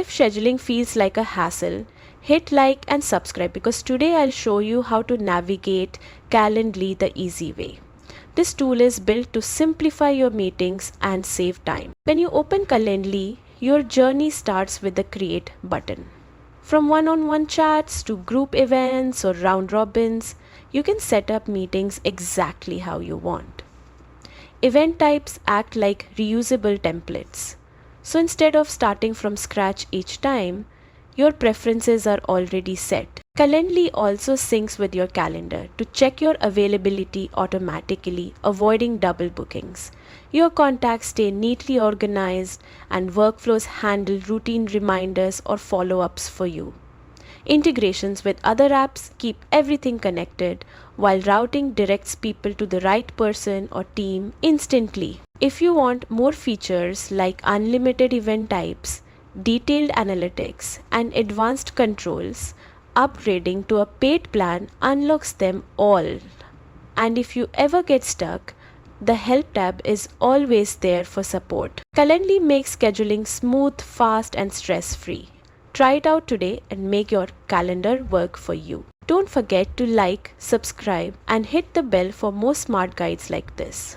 If scheduling feels like a hassle, hit like and subscribe because today I'll show you how to navigate Calendly the easy way. This tool is built to simplify your meetings and save time. When you open Calendly, your journey starts with the Create button. From one-on-one chats to group events or round robins, you can set up meetings exactly how you want. Event types act like reusable templates. So instead of starting from scratch each time, your preferences are already set. Calendly also syncs with your calendar to check your availability automatically, avoiding double bookings. Your contacts stay neatly organized and workflows handle routine reminders or follow-ups for you. Integrations with other apps keep everything connected, while routing directs people to the right person or team instantly. If you want more features like unlimited event types, detailed analytics, and advanced controls, upgrading to a paid plan unlocks them all. And if you ever get stuck, the Help tab is always there for support. Calendly makes scheduling smooth, fast, and stress-free. Try it out today and make your calendar work for you. Don't forget to like, subscribe, and hit the bell for more smart guides like this.